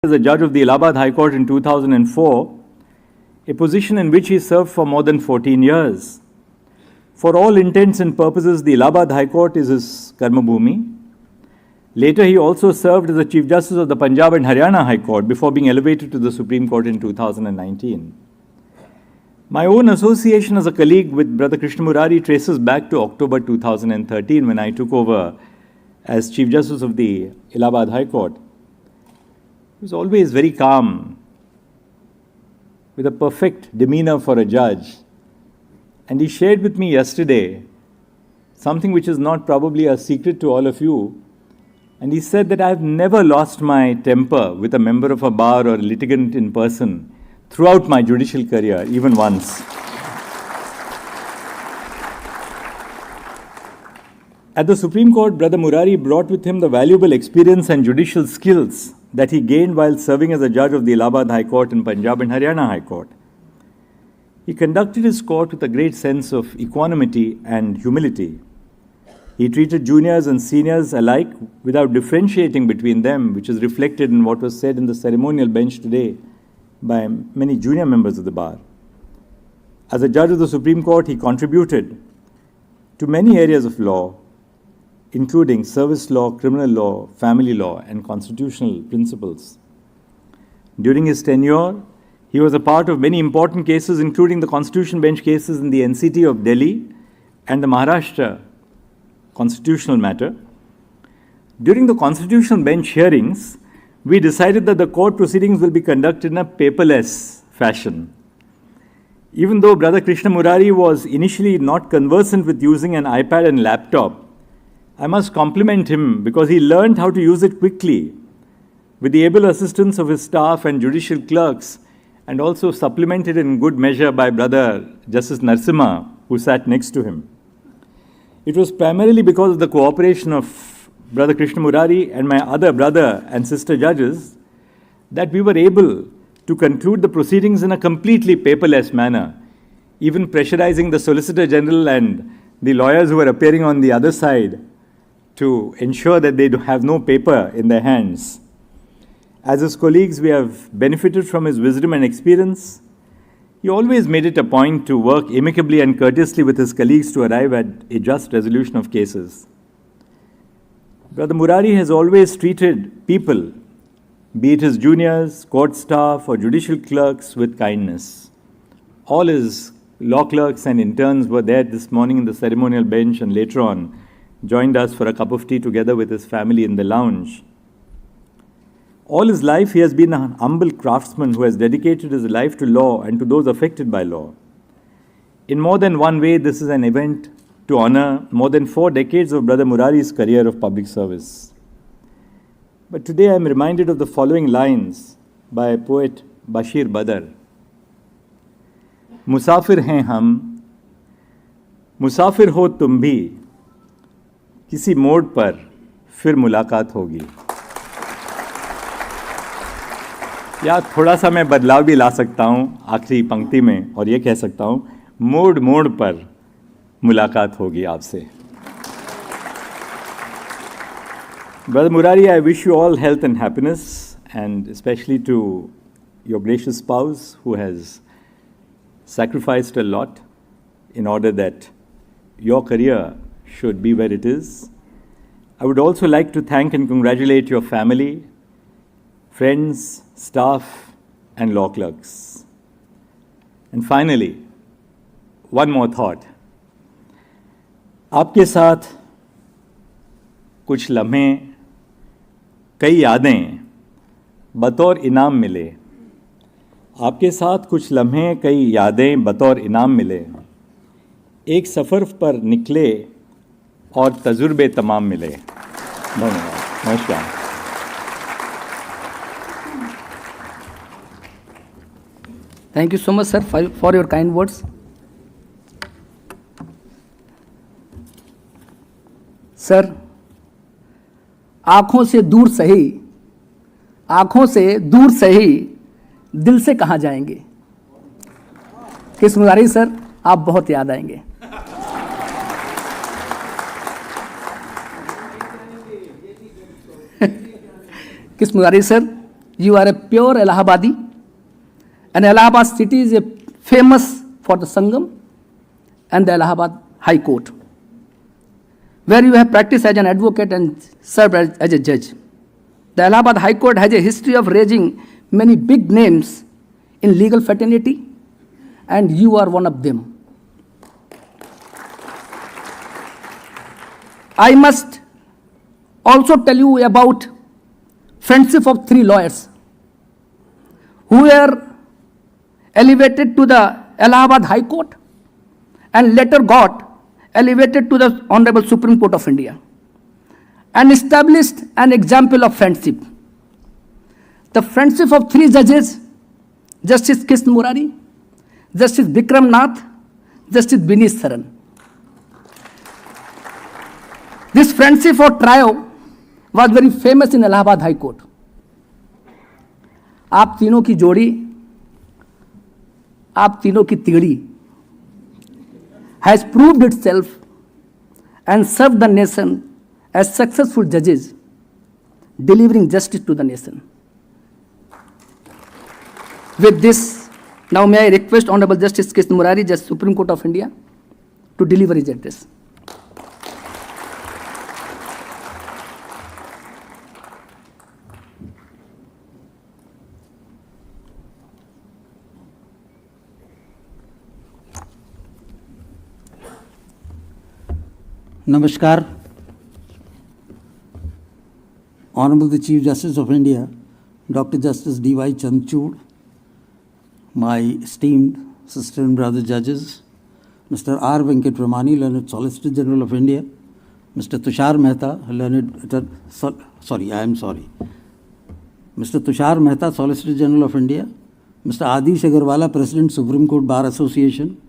as a judge of the Allahabad High Court in 2004, a position in which he served for more than 14 years. For all intents and purposes, the Allahabad High Court is his karma bhumi. Later, he also served as the Chief Justice of the Punjab and Haryana High Court before being elevated to the Supreme Court in 2019. My own association as a colleague with Brother Krishna Murari traces back to October 2013 when I took over as Chief Justice of the Allahabad High Court. He was always very calm, with a perfect demeanor for a judge. And he shared with me yesterday something which is not probably a secret to all of you. And he said that I have never lost my temper with a member of a bar or a litigant in person throughout my judicial career, even once. At the Supreme Court, Brother Murari brought with him the valuable experience and judicial skills that he gained while serving as a judge of the Allahabad High Court and Punjab and Haryana High Court. He conducted his court with a great sense of equanimity and humility. He treated juniors and seniors alike without differentiating between them, which is reflected in what was said in the ceremonial bench today by many junior members of the bar. As a judge of the Supreme Court, he contributed to many areas of law, including service law, criminal law, family law, and constitutional principles. During his tenure, he was a part of many important cases, including the Constitution Bench cases in the NCT of Delhi and the Maharashtra constitutional matter. During the Constitutional Bench hearings, we decided that the court proceedings will be conducted in a paperless fashion. Even though Brother Krishna Murari was initially not conversant with using an iPad and laptop, I must compliment him because he learned how to use it quickly with the able assistance of his staff and judicial clerks, and also supplemented in good measure by Brother Justice Narasimha, who sat next to him. It was primarily because of the cooperation of Brother Krishna Murari and my other brother and sister judges that we were able to conclude the proceedings in a completely paperless manner, even pressurizing the Solicitor General and the lawyers who were appearing on the other side to ensure that they have no paper in their hands. As his colleagues, we have benefited from his wisdom and experience. He always made it a point to work amicably and courteously with his colleagues to arrive at a just resolution of cases. Brother Murari has always treated people, be it his juniors, court staff, or judicial clerks, with kindness. All his law clerks and interns were there this morning in the ceremonial bench and later on joined us for a cup of tea together with his family in the lounge. All his life, he has been a humble craftsman who has dedicated his life to law and to those affected by law. In more than one way, this is an event to honor more than 4 decades of Brother Murari's career of public service. But today I am reminded of the following lines by poet Bashir Badar. मुसाफिर हैं हम, मुसाफिर हो तुम भी, किसी मोड़ पर फिर मुलाकात होगी. या थोड़ा सा मैं बदलाव भी ला सकता हूँ आखिरी पंक्ति में और ये कह सकता हूँ, मोड़ मोड़ पर मुलाकात होगी आपसे. Brother Murari, I wish you all health and happiness, and especially to your gracious spouse who has sacrificed a lot in order that your career should be where it is. I would also like to thank and congratulate your family, friends, staff, and law clerks. And finally, one more thought. आपके साथ कुछ लम्हे, कई यादें बतौर इनाम मिले. आपके साथ कुछ लम्हे, कई यादें बतौर इनाम मिले. एक सफ़र पर निकले और तजुर्बे तमाम मिले. धन्यवाद. नमस्कार. Thank you so much, sir, for your kind words. Sir, आँखों से दूर सही दिल से कहाँ जाएंगे. कृष्ण मुरारी सर, आप बहुत याद आएंगे. Krishna Murari sir, You are a pure Allahabadi, and Allahabad city is famous for the Sangam and the Allahabad High Court, where you have practiced as an advocate and served as a judge. The Allahabad High Court has a history of raising many big names in legal fraternity, and you are one of them. I must also tell you about friendship of three lawyers who were elevated to the Allahabad High Court and later got elevated to the Hon'ble Supreme Court of India and established an example of friendship. The friendship of three judges, Justice Krishna Murari, Justice Bikram Nath, Justice Bineet Saran. This friendship for trio was very famous in Allahabad High Court. आप तीनों की जोड़ी, आप तीनों की तिगड़ी has proved itself and served the nation as successful judges, delivering justice to the nation. With this, now may I request Honorable Justice Krishna Murari, Justice Supreme Court of India, to deliver his address. Namaskar. Honorable the Chief Justice of India, Dr. Justice D.Y. Chandrachud, my esteemed sister and brother judges, Mr. R. Venkat Ramani, Learned Solicitor General of India, Mr. Tushar Mehta, Mr. Tushar Mehta, Solicitor General of India, Mr. Adish Agarwala, President, Supreme Court Bar Association,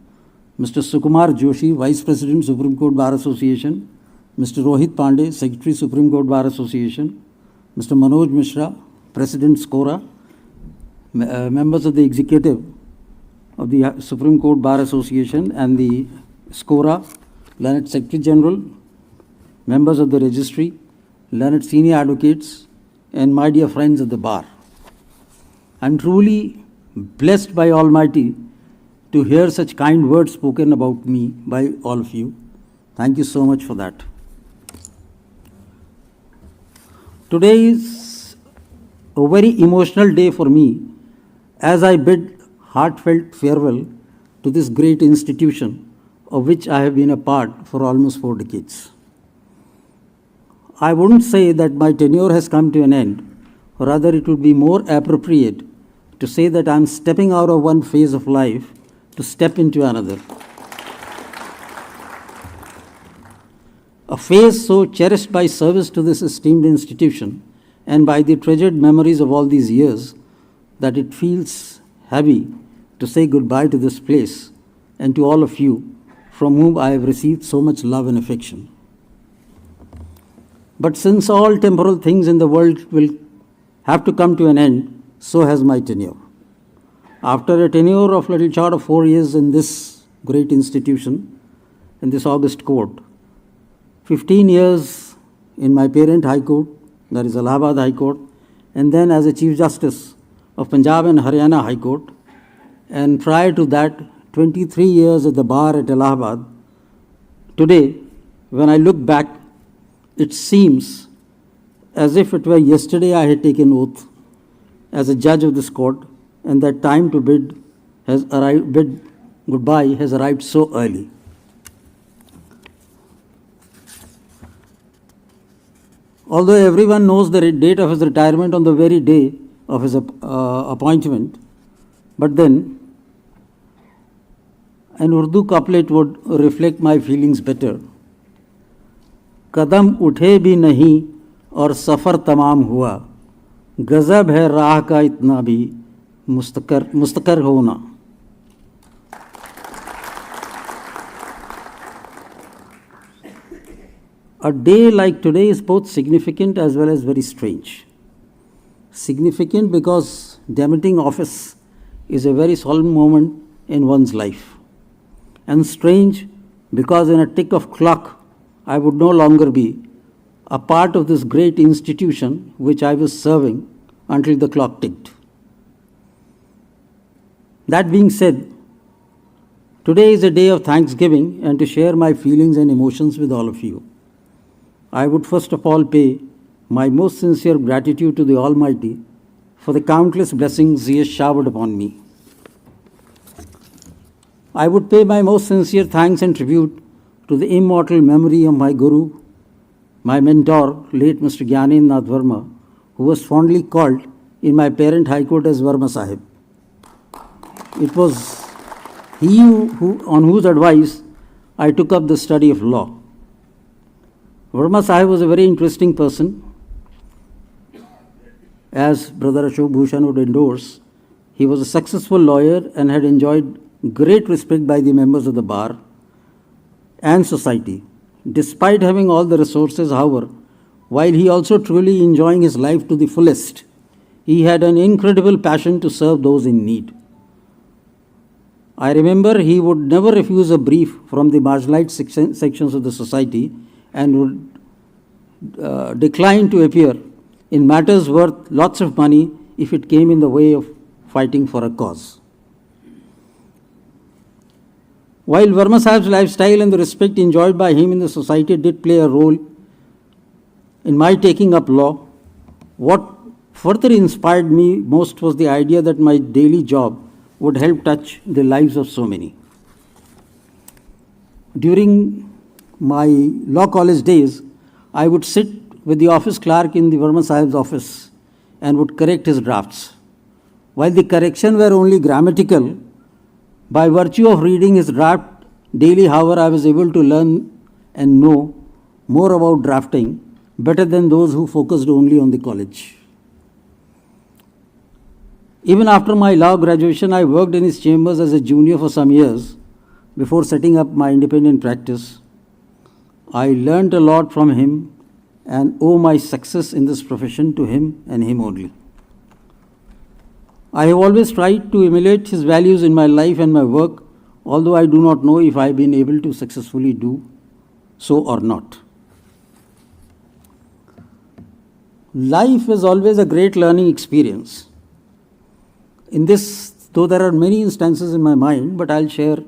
Mr. Sukumar Joshi, Vice President, Supreme Court Bar Association, Mr. Rohit Pandey, Secretary, Supreme Court Bar Association, Mr. Manoj Mishra, President, SCORA, members of the Executive of the Supreme Court Bar Association and the SCORA, Learned Secretary General, members of the Registry, learned senior advocates, and my dear friends of the bar. I am truly blessed by Almighty to hear such kind words spoken about me by all of you. Thank you so much for that. Today is a very emotional day for me as I bid heartfelt farewell to this great institution of which I have been a part for almost 4 decades. I wouldn't say that my tenure has come to an end, or rather it would be more appropriate to say that I am stepping out of one phase of life to step into another. A phase so cherished by service to this esteemed institution and by the treasured memories of all these years that it feels heavy to say goodbye to this place and to all of you from whom I have received so much love and affection. But since all temporal things in the world will have to come to an end, so has my tenure. After a tenure of little short of 4 years in this great institution, in this august court, 15 years in my parent High Court, that is Allahabad High Court, and then as a Chief Justice of Punjab and Haryana High Court, and prior to that, 23 years at the bar at Allahabad. Today, when I look back, it seems as if it were yesterday I had taken oath as a judge of this court, and that time to bid goodbye has arrived so early. Although everyone knows the date of his retirement on the very day of his appointment, but then an Urdu couplet would reflect my feelings better. कदम उठे भी नहीं और सफ़र तमाम हुआ, गज़ब है राह का इतना भी मुस्तकर होना. A day like today is both significant as well as very strange. Significant because demitting office is a very solemn moment in one's life, and strange because in a tick of clock I would no longer be a part of this great institution which I was serving until the clock ticked. That being said, today is a day of thanksgiving and to share my feelings and emotions with all of you. I would first of all pay my most sincere gratitude to the Almighty for the countless blessings He has showered upon me. I would pay my most sincere thanks and tribute to the immortal memory of my Guru, my mentor, late Mr. Gyanendra Nath Verma, who was fondly called in my parent High Court as Verma Sahib. It was he on whose advice I took up the study of law. Verma Sahib was a very interesting person. As Brother Ashok Bhushan would endorse, he was a successful lawyer and had enjoyed great respect by the members of the bar and society. Despite having all the resources, however, while he also truly enjoying his life to the fullest, he had an incredible passion to serve those in need. I remember he would never refuse a brief from the marginalized sections of the society and would decline to appear in matters worth lots of money if it came in the way of fighting for a cause. While Verma Sahib's lifestyle and the respect enjoyed by him in the society did play a role in my taking up law, what further inspired me most was the idea that my daily job would help touch the lives of so many. During my law college days, I would sit with the office clerk in the Verma Sahib's office and would correct his drafts. While the correction were only grammatical, by virtue of reading his draft daily, however, I was able to learn and know more about drafting better than those who focused only on the college. Even after my law graduation, I worked in his chambers as a junior for some years before setting up my independent practice. I learned a lot from him and owe my success in this profession to him and him only. I have always tried to emulate his values in my life and my work, although I do not know if I have been able to successfully do so or not. Life is always a great learning experience. In this, though there are many instances in my mind, but I'll share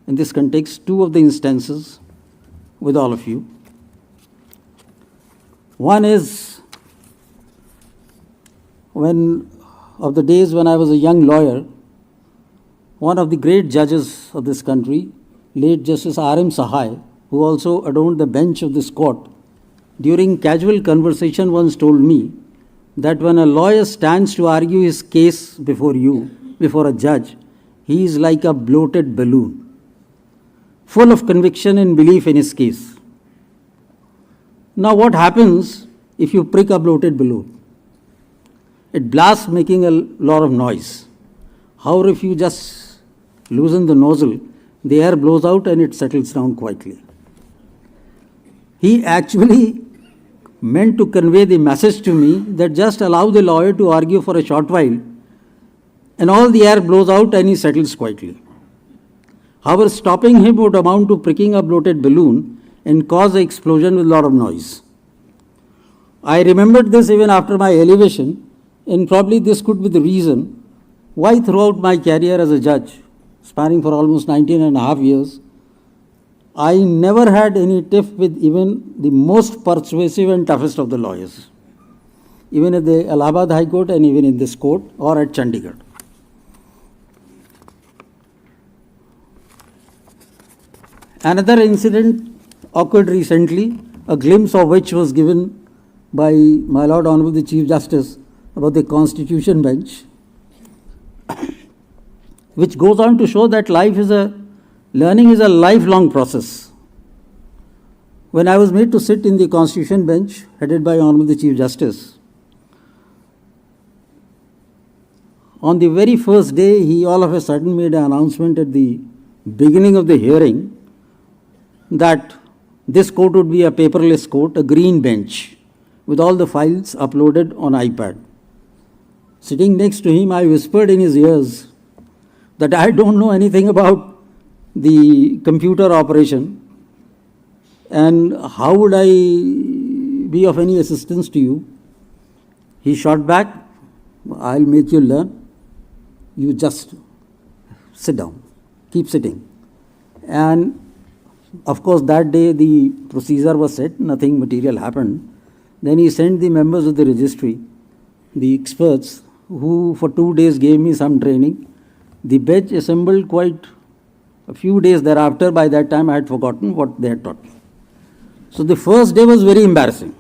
in this context two of the instances with all of you. One is of the days when I was a young lawyer, one of the great judges of this country, late Justice R.M. Sahai, who also adorned the bench of this court, during casual conversation once told me that when a lawyer stands to argue his case before a judge, he is like a bloated balloon, full of conviction and belief in his case. Now what happens if you prick a bloated balloon? It blasts, making a lot of noise. However, if you just loosen the nozzle, the air blows out and it settles down quietly. He actually meant to convey the message to me that just allow the lawyer to argue for a short while and all the air blows out and he settles quietly. However, stopping him would amount to pricking a bloated balloon and cause an explosion with a lot of noise. I remembered this even after my elevation, and probably this could be the reason why throughout my career as a judge, spanning for almost 19 and a half years, I never had any tiff with even the most persuasive and toughest of the lawyers, even at the Allahabad High Court and even in this court or at Chandigarh. Another incident occurred recently, a glimpse of which was given by my Lord Honorable the Chief Justice about the Constitution bench, which goes on to show that learning is a lifelong process. When I was made to sit in the Constitution bench, headed by Honorable the Chief Justice, on the very first day, he all of a sudden made an announcement at the beginning of the hearing that this court would be a paperless court, a green bench, with all the files uploaded on iPad. Sitting next to him, I whispered in his ears that I don't know anything about the computer operation and how would I be of any assistance to you. He shot back I'll make you learn. You just sit down, keep sitting. And of course, that day the procedure was set, nothing material happened. Then he sent the members of the registry, the experts, who for 2 days gave me some training. The batch assembled quite a few days thereafter. By that time, I had forgotten what they had taught me. So the first day was very embarrassing.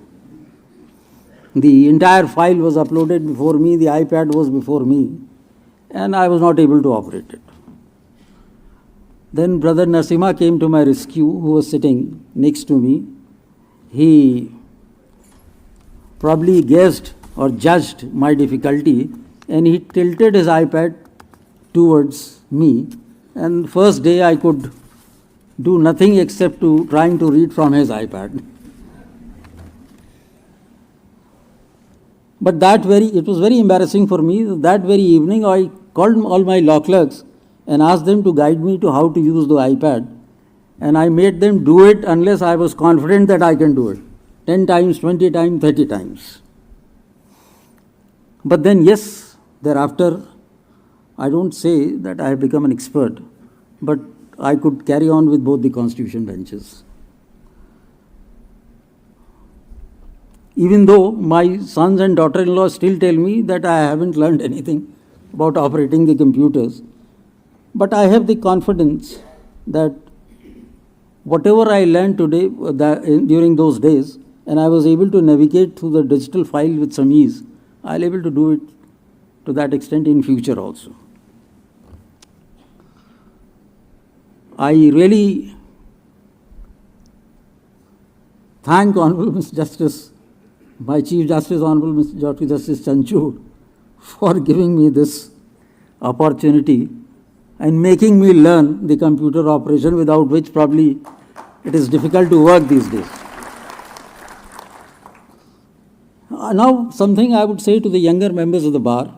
The entire file was uploaded before me, the iPad was before me, and I was not able to operate it. Then Brother Narasimha came to my rescue, who was sitting next to me. He probably guessed or judged my difficulty, and he tilted his iPad towards me. And first day I could do nothing except trying to read from his iPad. But it was very embarrassing for me. That very evening I called all my law clerks and asked them to guide me to how to use the iPad. And I made them do it unless I was confident that I can do it. 10 times, 20 times, 30 times. But then yes, thereafter, I don't say that I have become an expert, but I could carry on with both the constitution benches. Even though my sons and daughter-in-law still tell me that I haven't learned anything about operating the computers, but I have the confidence that whatever I learned today during those days, and I was able to navigate through the digital file with some ease, I'll be able to do it to that extent in future also. I really thank Honorable Mr. Justice, my Chief Justice, Honorable Mr. Dr. Justice Chanchud, for giving me this opportunity and making me learn the computer operation, without which probably it is difficult to work these days. Now, something I would say to the younger members of the bar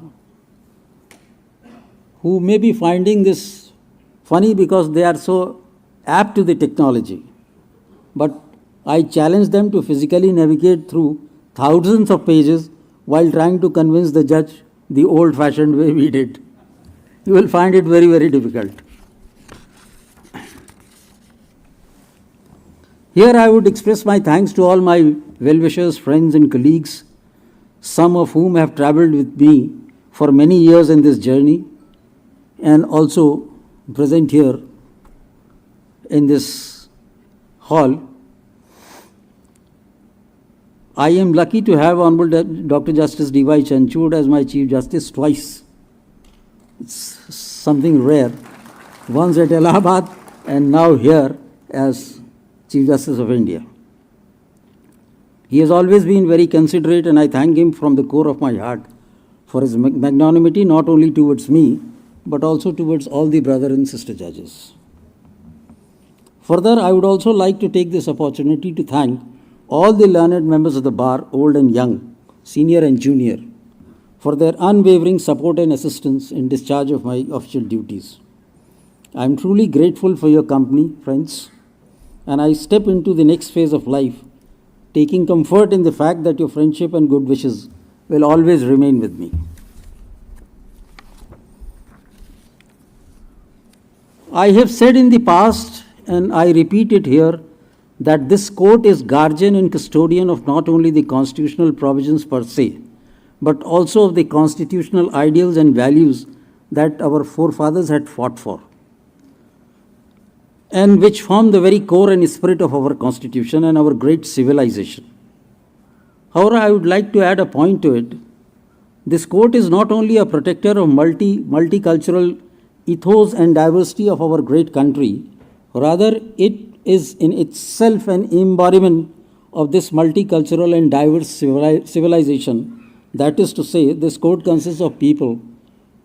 who may be finding this funny because they are so apt to the technology. But I challenge them to physically navigate through thousands of pages while trying to convince the judge the old-fashioned way we did. You will find it very, very difficult. Here I would express my thanks to all my well-wishers, friends and colleagues, some of whom have traveled with me for many years in this journey and also present here in this hall. I am lucky to have Honorable Dr. Justice D.Y. Chanchud as my Chief Justice twice. It's something rare. Once at Allahabad and now here as Chief Justice of India. He has always been very considerate, and I thank him from the core of my heart for his magnanimity, not only towards me, but also towards all the brother and sister judges. Further, I would also like to take this opportunity to thank all the learned members of the bar, old and young, senior and junior, for their unwavering support and assistance in discharge of my official duties. I am truly grateful for your company, friends, and I step into the next phase of life, taking comfort in the fact that your friendship and good wishes will always remain with me. I have said in the past, and I repeat it here, that this court is guardian and custodian of not only the constitutional provisions per se, but also of the constitutional ideals and values that our forefathers had fought for, and which form the very core and spirit of our constitution and our great civilization. However, I would like to add a point to it. This court is not only a protector of multicultural ethos and diversity of our great country, rather it is in itself an embodiment of this multicultural and diverse civilization. That is to say, this court consists of people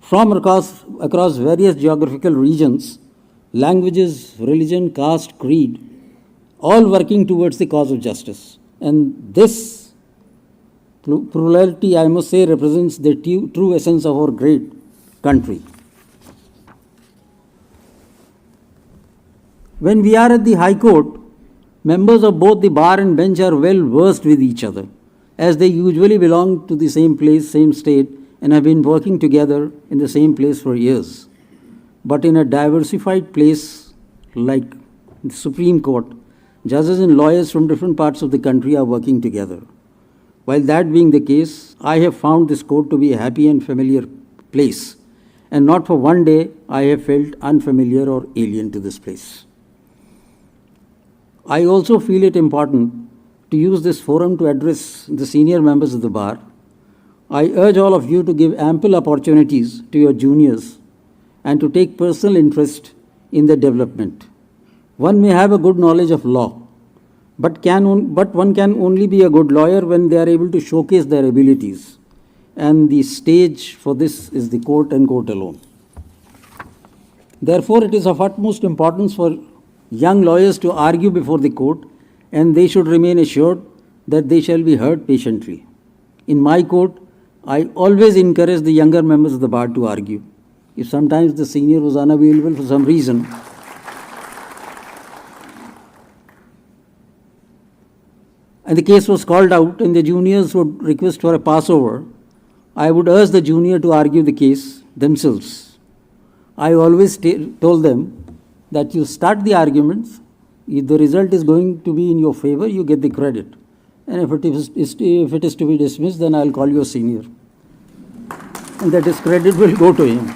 from across various geographical regions, languages, religion, caste, creed, all working towards the cause of justice. And this plurality, I must say, represents the true essence of our great country. When we are at the High Court, members of both the bar and bench are well versed with each other, as they usually belong to the same place, same state, and have been working together in the same place for years. But in a diversified place like the Supreme Court, judges and lawyers from different parts of the country are working together. While that being the case, I have found this court to be a happy and familiar place, and not for one day I have felt unfamiliar or alien to this place. I also feel it important to use this forum to address the senior members of the bar. I urge all of you to give ample opportunities to your juniors and to take personal interest in their development. One may have a good knowledge of law, but one can only be a good lawyer when they are able to showcase their abilities. And the stage for this is the court and court alone. Therefore, it is of utmost importance for young lawyers to argue before the court, and they should remain assured that they shall be heard patiently. In my court, I always encourage the younger members of the bar to argue. If sometimes the senior was unavailable for some reason, and the case was called out and the juniors would request for a passover, I would urge the junior to argue the case themselves. I always told them that you start the arguments, if the result is going to be in your favor, you get the credit. And if it is to be dismissed, then I'll call you a senior. And that discredit will go to him.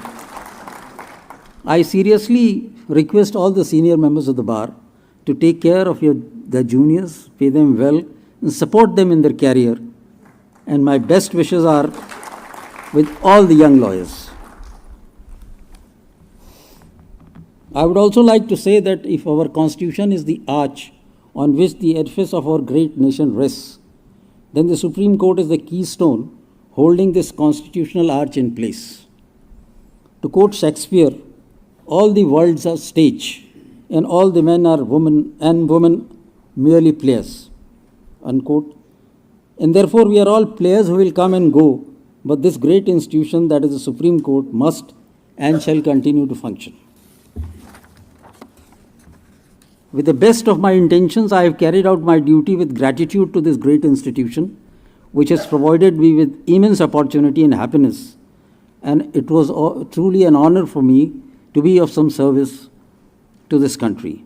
I seriously request all the senior members of the bar to take care of the juniors, pay them well, and support them in their career. And my best wishes are with all the young lawyers. I would also like to say that if our Constitution is the arch on which the edifice of our great nation rests, then the Supreme Court is the keystone holding this constitutional arch in place. To quote Shakespeare, all the world's a stage, and all the men are women, and women merely players, unquote. And therefore we are all players who will come and go, but this great institution that is the Supreme Court must and shall continue to function. With the best of my intentions, I have carried out my duty with gratitude to this great institution, which has provided me with immense opportunity and happiness. And it was truly an honor for me to be of some service to this country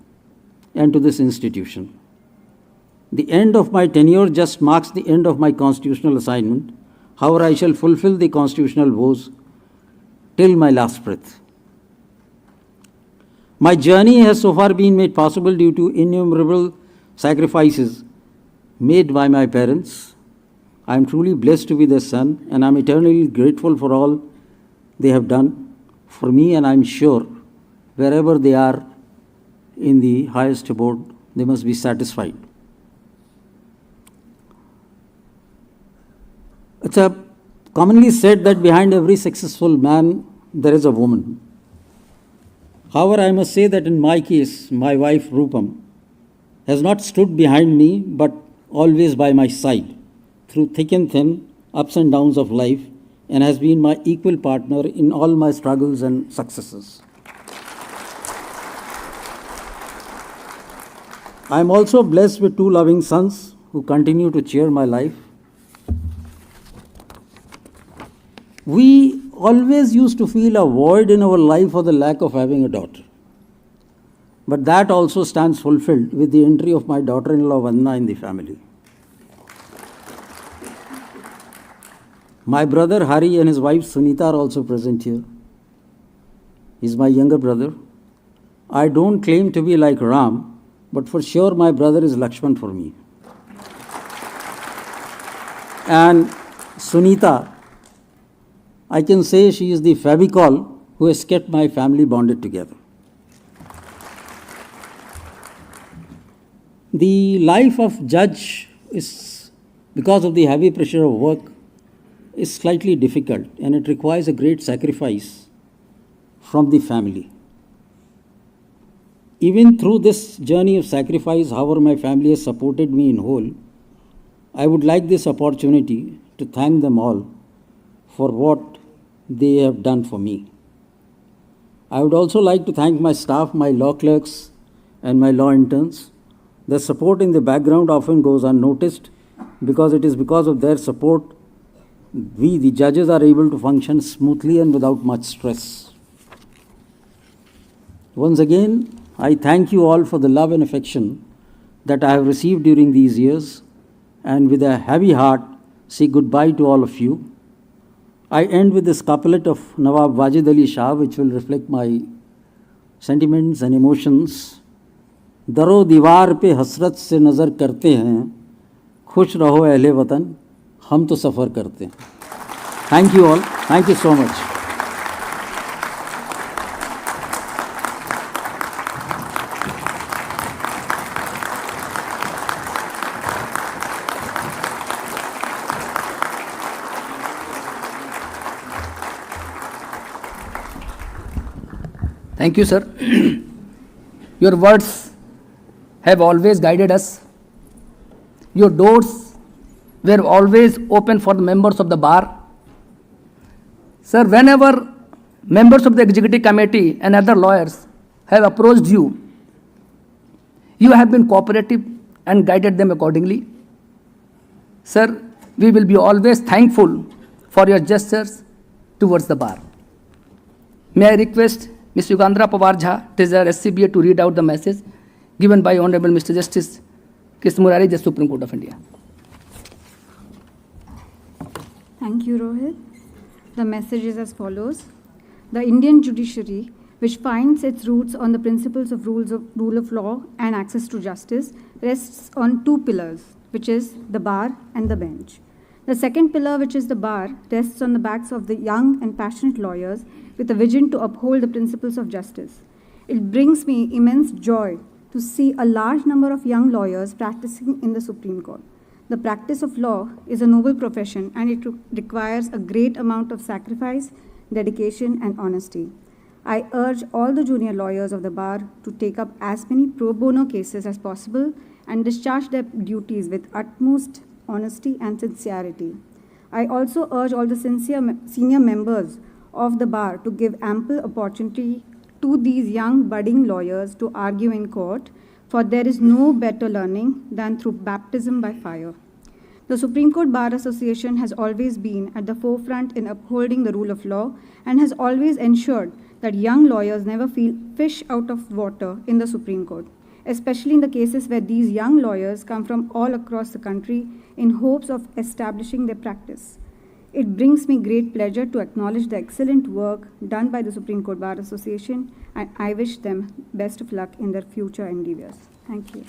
and to this institution. The end of my tenure just marks the end of my constitutional assignment. However, I shall fulfill the constitutional vows till my last breath. My journey has so far been made possible due to innumerable sacrifices made by my parents. I am truly blessed to be their son, and I am eternally grateful for all they have done for me, and I am sure wherever they are in the highest abode, they must be satisfied. It's commonly said that behind every successful man, there is a woman. However, I must say that in my case, my wife Rupam has not stood behind me, but always by my side, through thick and thin, ups and downs of life, and has been my equal partner in all my struggles and successes. I am also blessed with two loving sons who continue to cheer my life. We always used to feel a void in our life for the lack of having a daughter. But that also stands fulfilled with the entry of my daughter-in-law Vandana in the family. My brother Hari and his wife Sunita are also present here. He's my younger brother. I don't claim to be like Ram, but for sure my brother is Lakshman for me. And Sunita, I can say she is the Fabicol who has kept my family bonded together. The life of judge is, because of the heavy pressure of work, is slightly difficult, and it requires a great sacrifice from the family. Even through this journey of sacrifice, however my family has supported me in whole, I would like this opportunity to thank them all for what they have done for me. I would also like to thank my staff, my law clerks, and my law interns. Their support in the background often goes unnoticed because it is because of their support we, the judges, are able to function smoothly and without much stress. Once again, I thank you all for the love and affection that I have received during these years, and with a heavy heart say goodbye to all of you. I end with this couplet of Nawab Wajid Ali Shah, which will reflect my sentiments and emotions. दरो दीवार पे हसरत से नज़र करते हैं, खुश रहो अहले वतन, हम तो सफ़र करते हैं. Thank you all. Thank you so much. Thank you, sir. Your words have always guided us. Your doors were always open for the members of the bar. Sir, whenever members of the executive committee and other lawyers have approached you, you have been cooperative and guided them accordingly. Sir, we will be always thankful for your gestures towards the bar. May I request Ms. Yugandhara Pawar Jha, Treasurer SCBA, to read out the message given by Honorable Mr. Justice Krishna Murari, Judge Supreme Court of India. Thank you, Rohit. The message is as follows. The Indian judiciary, which finds its roots on the principles of rule of law and access to justice, rests on two pillars, which is the bar and the bench. The second pillar, which is the bar, rests on the backs of the young and passionate lawyers with a vision to uphold the principles of justice. It brings me immense joy to see a large number of young lawyers practicing in the Supreme Court. The practice of law is a noble profession, and it requires a great amount of sacrifice, dedication, and honesty. I urge all the junior lawyers of the bar to take up as many pro bono cases as possible and discharge their duties with utmost honesty and sincerity. I also urge all the senior members of the bar to give ample opportunity to these young budding lawyers to argue in court, for there is no better learning than through baptism by fire. The Supreme Court Bar Association has always been at the forefront in upholding the rule of law and has always ensured that young lawyers never feel fish out of water in the Supreme Court, especially in the cases where these young lawyers come from all across the country in hopes of establishing their practice. It brings me great pleasure to acknowledge the excellent work done by the Supreme Court Bar Association, and I wish them best of luck in their future endeavors. Thank you.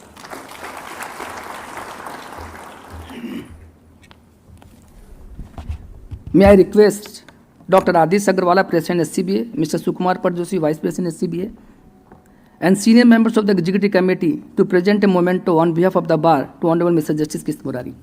May I request Dr. Adish Agarwala, President SCBA, Mr. Sukumar Parjoshi, Vice President SCBA, and senior members of the Executive Committee to present a memento on behalf of the bar to Honorable Mr. Justice Krishna Murari.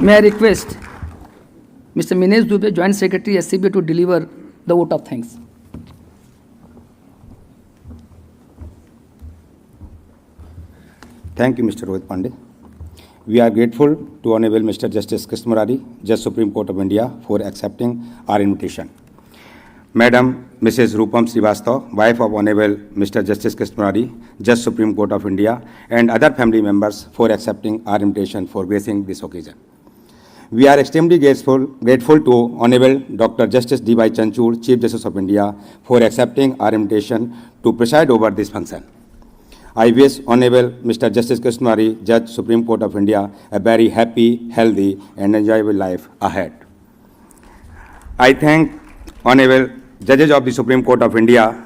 May I request Mr. Minesh Dubey, Joint Secretary SCBA, to deliver the vote of thanks. Thank you, Mr. Rohit Pandey. We are grateful to Honorable Mr. Justice Krishna Murari, Judge Supreme Court of India, for accepting our invitation. Madam Mrs. Rupam Srivastava, wife of Honorable Mr. Justice Krishna Murari, Judge Supreme Court of India, and other family members for accepting our invitation for gracing this occasion. We are extremely grateful to Honorable Dr. Justice D.Y. Chanchur, Chief Justice of India, for accepting our invitation to preside over this function. I wish Honorable Mr. Justice Krishna Murari, Judge Supreme Court of India, a very happy, healthy, and enjoyable life ahead. I thank Honorable Judges of the Supreme Court of India,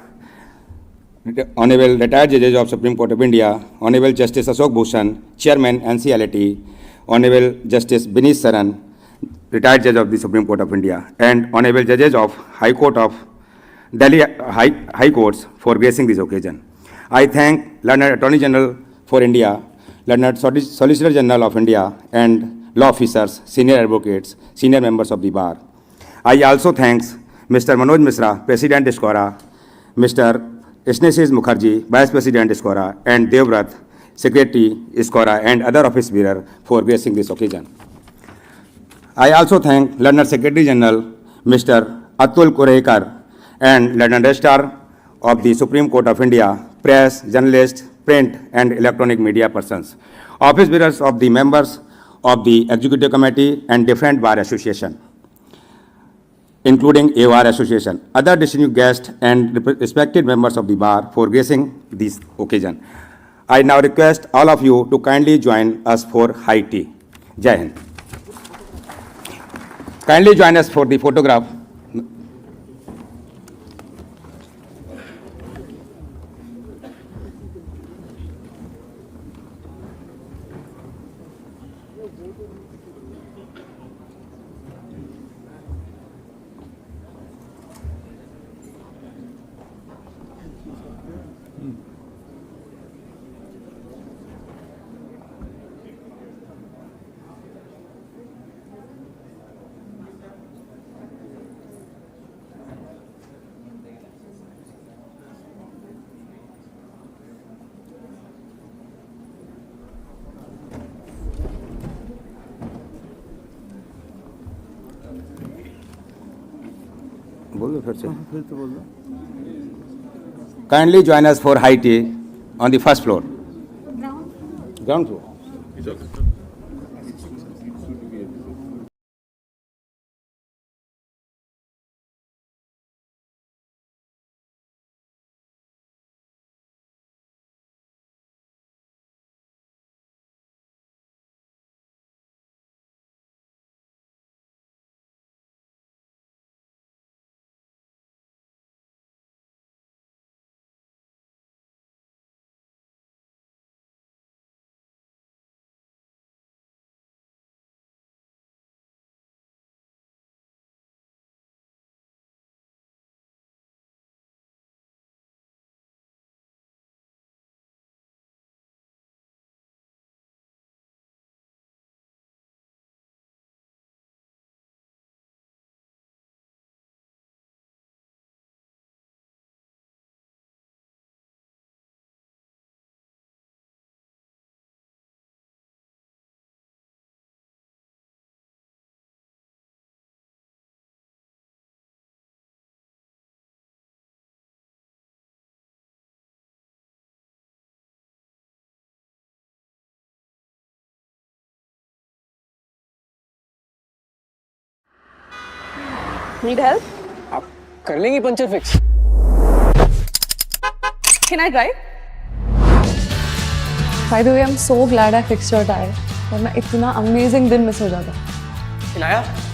Honorable Retired Judges of Supreme Court of India, Honorable Justice Ashok Bhushan, Chairman NCLT, Honorable Justice Binish Saran, retired judge of the Supreme Court of India, and honorable judges of High Court of Delhi High Courts for gracing this occasion. I thank learned Attorney General for India, learned Solicitor General of India, and law officers, senior advocates, senior members of the bar. I also thank Mr. Manoj Misra, President Iskora, Mr. Isnesis Mukherjee, Vice President Iskora, and Devrat, Secretary Iskora, and other office bearers for gracing this occasion. I also thank learned Secretary General Mr. Atul Kurekar and learned Registrar of the Supreme Court of India, press, journalists, print and electronic media persons, office bearers of the members of the Executive Committee and different bar association, including AOR Association, other distinguished guests and respected members of the bar for gracing this occasion. I now request all of you to kindly join us for high tea. Jai Hind. Kindly join us for the photograph. Kindly join us for high tea on the first floor. Ground floor. Need help? आप कर लेंगी puncture fix? Can I try? By the way, I'm so glad I fixed your tire. वरना इतना amazing दिन miss हो जाता. खिलाया?